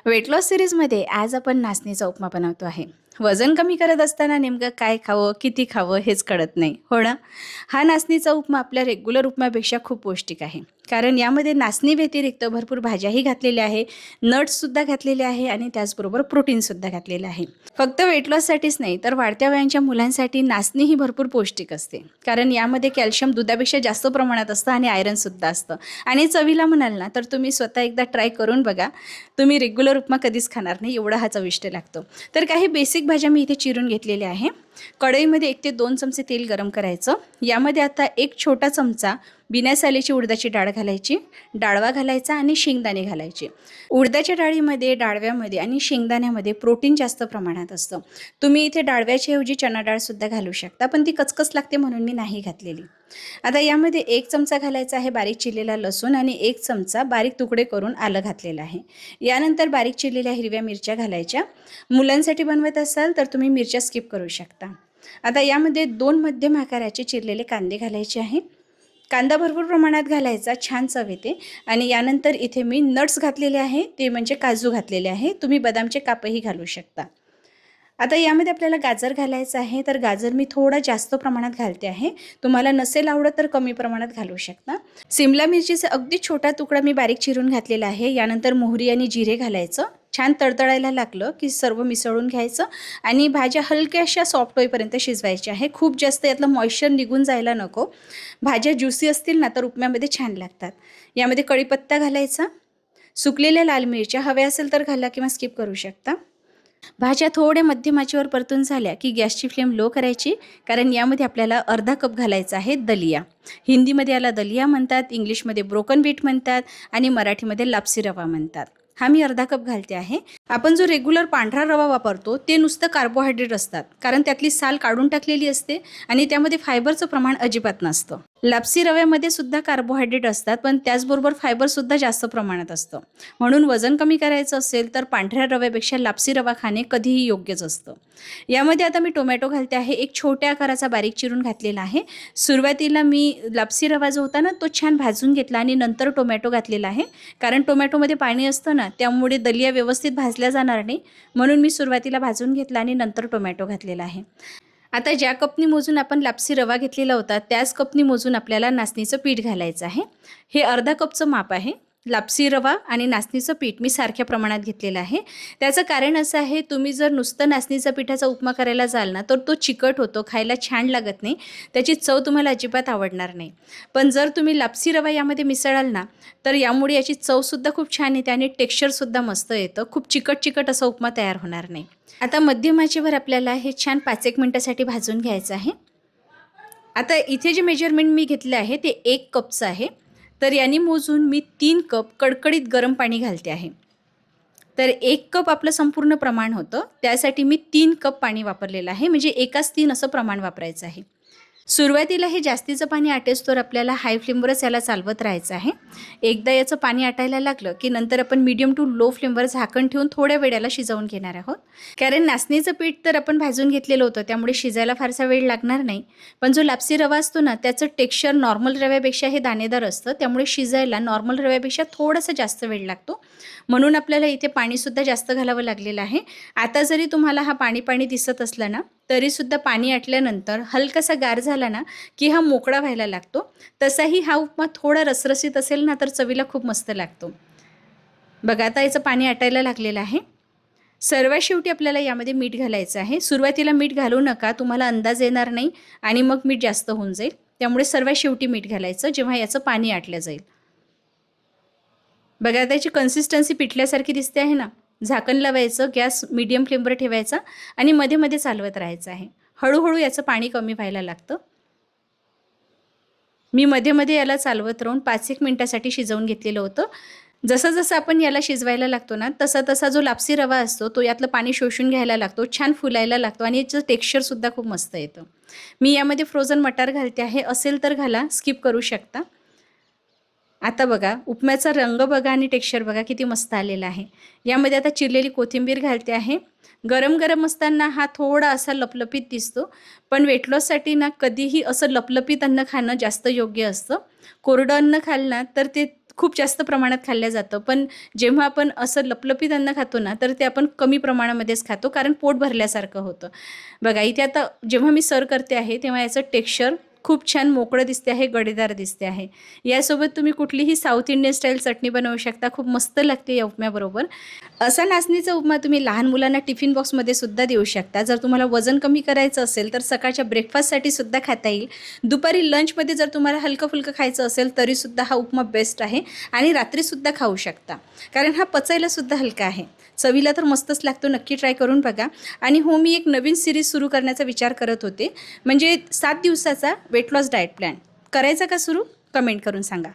Weight loss सिरीजमध्ये आज आपण नाचणीचा उपमा बनवतो आहे. वजन कमी करत असताना नेमकं काय खावं, किती खावं हेच कळत नाही, हो ना? हा नाचणीचा उपमा आपल्या रेग्युलर उपमापेक्षा खूप पौष्टिक आहे. कारण यामध्ये नाचणी व्यतिरिक्त भरपूर भाज्याही घातलेल्या आहे, नट्ससुद्धा घातलेले आहे आणि त्याचबरोबर प्रोटीनसुद्धा घातलेलं आहे. फक्त वेट लॉससाठीच नाही तर वाढत्या वयांच्या मुलांसाठी नाचणी ही भरपूर पौष्टिक असते. कारण यामध्ये कॅल्शियम दुधापेक्षा जास्त प्रमाणात असतं आणि आयरनसुद्धा असतं. आणि चवीला म्हणाल ना तर तुम्ही स्वतः एकदा ट्राय करून बघा. तुम्ही रेग्युलर उपमा कधीच खाणार नाही, एवढा हा चविष्ट लागतो. तर काही बेसिक भाज्या मी इथे चिरून घेतलेल्या आहे. कढईमध्ये 1 ते 2 चमचे तेल गरम करायचं. यामध्ये आता 1 छोटा चमचा बिना सालीची उडदाची डाळ घालायची, डाळवा घालायचा आणि शेंगदाणे घालायचे. उडदाच्या डाळीमध्ये, डाळव्यामध्ये आणि शेंगदाण्यामध्ये प्रोटीन जास्त प्रमाणात असतं. तुम्ही इथे डाळव्याच्या ऐवजी चणा डाळसुद्धा घालू शकता, पण ती कचकच लागते म्हणून मी नाही घातलेली. आता यामध्ये 1 चमचा घालायचा आहे बारीक चिरलेला लसूण आणि 1 चमचा बारीक तुकडे करून आलं घातलेलं आहे. यानंतर बारीक चिरलेल्या हिरव्या मिरच्या घालायच्या. मुलांसाठी बनवत असाल तर तुम्ही मिरच्या स्किप करू शकता. आता यामध्ये 2 मध्यम आकाराचे चिरलेले कांदे घालायचे आहे. कांदा भरपूर प्रमाणात घालायचा, छान चव येते. आणि यानंतर इथे मी नट्स घातलेले आहे, ते म्हणजे काजू घातलेले आहे. तुम्ही बदामचे कापही घालू शकता. आता यामध्ये आपल्याला गाजर घालायचं आहे, तर गाजर मी थोडा जास्त प्रमाणात घालते आहे. तुम्हाला नसेल आवडत तर कमी प्रमाणात घालू शकता. सिमला मिरचीचा अगदी छोटा तुकडा मी बारीक चिरून घातलेला आहे. यानंतर मोहरी आणि जिरे घालायचं. छान तडतडायला लागलं की सर्व मिसळून घ्यायचं आणि भाज्या हलक्याशा सॉफ्ट होईपर्यंत शिजवायच्या आहे. खूप जास्त यातलं मॉइश्चर निघून जायला नको. भाज्या ज्युसी असतील ना तर उपम्यामध्ये छान लागतात. यामध्ये कढीपत्ता घालायचा, सुकलेल्या लाल मिरच्या हव्या असेल तर घाला किंवा स्किप करू शकता. भाज्या थोड्या मध्यम आचेवर परतून झाल्या की गॅसची फ्लेम लो करायची. कारण यामध्ये आपल्याला अर्धा कप घालायचा आहे दलिया. हिंदीमध्ये याला दलिया म्हणतात, इंग्लिशमध्ये ब्रोकन बीट म्हणतात आणि मराठीमध्ये लापसी रवा म्हणतात. हा मी अर्धा कप घालते आहे. आपण जो रेग्युलर पांढरा रवा वापरतो ते नुसतं कार्बोहायड्रेट असतात, कारण त्यातली साल काढून टाकलेली असते आणि त्यामध्ये फायबरचं प्रमाण अजिबात नसतं. लापसी रव्यामध्ये सुद्धा कार्बोहायड्रेट असतात, पण त्याचबरोबर फायबरसुद्धा जास्त प्रमाणात असतं. म्हणून वजन कमी करायचं असेल तर पांढऱ्या रव्यापेक्षा लापसी रवा खाणे कधीही योग्यच असतं. यामध्ये आता मी टोमॅटो घालते आहे. 1 छोट्या आकाराचा बारीक चिरून घातलेला आहे. सुरुवातीला मी लापसी रवा जो होता ना तो छान भाजून घेतला आणि नंतर टोमॅटो घातलेला आहे. कारण टोमॅटोमध्ये पाणी असतं ना, त्यामुळे दलिया व्यवस्थित भाजल्या जाणार नाही, म्हणून मी सुरुवातीला भाजून घेतला आणि नंतर टोमॅटो घातलेला आहे. आता ज्या कपनी मोजून आपण लापसी रवा घेतलेला होता त्याच कपनी मोजून आपल्याला नाचणीचं पीठ घालायचं आहे. हे अर्धा कपचं माप आहे. लापसी रवा आणि नाचणीचं पीठ मी सारख्या प्रमाणात घेतलेलं आहे. त्याचं कारण असं आहे, तुम्ही जर नुसतं नाचणीचा पिठाचा उपमा करायला जाल ना तर तो चिकट होतो, खायला छान लागत नाही, त्याची चव तुम्हाला अजिबात आवडणार नाही. पण जर तुम्ही लापसी रवा यामध्ये मिसळाल ना तर यामुळे याची चवसुद्धा खूप छान येते आणि टेक्स्चरसुद्धा मस्त येतं. खूप चिकट चिकट असा उपमा तयार होणार नाही. आता मध्यम आचेवर आपल्याला हे छान 5-1 मिनिटासाठी भाजून घ्यायचं आहे. आता इथे जे मेजरमेंट मी घेतलं आहे ते 1 कपचं आहे. तर याने मोजून मी 3 कप कडकडीत गरम पाणी घालते आहे. तर 1 कप आपलं संपूर्ण प्रमाण होतं, त्यासाठी मी 3 कप पाणी वापरलेलं आहे. म्हणजे 1च 3 असं प्रमाण वापरायचं आहे. सुरुवातीला हे जास्तीचं पाणी आटेस्तोवर आपल्याला हाय फ्लेमवरच याला चालवत राहायचं आहे. एकदा याचं पाणी आटायला लागलं की नंतर आपण मीडियम टू लो फ्लेमवर झाकण ठेवून थोड्या वेळाला शिजवून घेणार आहोत. कारण नाचणीचं पीठ तर आपण भाजून घेतलेलं होतं, त्यामुळे शिजायला फारसा वेळ लागणार नाही. पण जो लापसी रवा असतो ना त्याचं टेक्स्चर नॉर्मल रव्यापेक्षा हे दाणेदार असतं, त्यामुळे शिजायला नॉर्मल रव्यापेक्षा थोडासा जास्त वेळ लागतो. म्हणून आपल्याला इथे पाणीसुद्धा जास्त घालावं लागलेलं आहे. आता जरी तुम्हाला हा पाणी पाणी दिसत असला ना तरीसुद्धा पाणी आटल्यानंतर हलकासा गार झाला ना की हा मोकळा व्हायला लागतो. तसाही हा उपमा थोडा रसरशीत असेल ना तर चवीला खूप मस्त लागतो. बघा आता याचं पाणी आटायला लागलेलं आहे. सर्वात शेवटी आपल्याला यामध्ये मीठ घालायचं आहे. सुरुवातीला मीठ घालू नका, तुम्हाला अंदाज येणार नाही आणि मग मीठ जास्त होऊन जाईल. त्यामुळे सर्वात शेवटी मीठ घालायचं जेव्हा याचं पाणी आटलं जाईल. बघा आता याची कन्सिस्टन्सी पिठल्यासारखी दिसते आहे ना. झाकण लावायचं, गॅस मीडियम फ्लेमवर ठेवायचा आणि मध्ये मध्ये चालवत राहायचं आहे. हळूहळू याचं पाणी कमी व्हायला लागतं. मी मध्ये मध्ये याला चालवत राहून 5-1 मिनिटासाठी शिजवून घेतलेलं होतं. जसं जसं आपण याला शिजवायला लागतो ना तसा तसा जो लापसी रवा असतो तो यातलं पाणी शोषून घ्यायला लागतो, छान फुलायला लागतो आणि याचं टेक्स्चरसुद्धा खूप मस्त येतं. मी यामध्ये फ्रोझन मटार घालते आहे, असेल तर घाला, स्किप करू शकता. आता बघा उपम्याचा रंग बघा आणि टेक्स्चर बघा किती मस्त आलेला आहे. यामध्ये आता चिरलेली कोथिंबीर घालते आहे. गरम गरम असताना हा थोडा असा लपलपीत दिसतो, पण वेट लॉससाठी ना कधीही असं लपलपीत अन्न खाणं जास्त योग्य असतं. कोरडं अन्न खाल्लं तर ते खूप जास्त प्रमाणात खाल्लं जातं, पण जेव्हा आपण असं लपलपीत अन्न खातो ना, तर ते आपण कमी प्रमाणामध्येच खातो, कारण पोट भरल्यासारखं होतं. बघा इथे आता जेव्हा मी सर्व करते आहे, तेव्हा याचं टेक्स्चर खूप छान मोकळं दिसते आहे, गडेदार दिसते आहे. यासोबत तुम्ही कुठलीही साऊथ इंडियन स्टाईल चटणी बनवू शकता, खूप मस्त लागते या उपम्याबरोबर. असा नाचणीचा उपमा तुम्ही लहान मुलांना टिफिन बॉक्समध्ये सुद्धा देऊ शकता. जर तुम्हाला वजन कमी करायचं असेल तर सकाळच्या ब्रेकफास्टसाठी सुद्धा खाता येईल. दुपारी लंचमध्ये जर तुम्हाला हलकं-फुलकं खायचं असेल तरीसुद्धा हा उपमा बेस्ट आहे आणि रात्रीसुद्धा खाऊ शकता, कारण हा पचायलासुद्धा हलका आहे. चवीला तर मस्तच लागतो, नक्की ट्राय करून बघा. आणि हो, मी एक नवीन सिरीज सुरू करण्याचा विचार करत होते, म्हणजे 7 दिवसाचा वेट लॉस डाएट प्लॅन. करायचा का सुरू? कमेंट करून सांगा.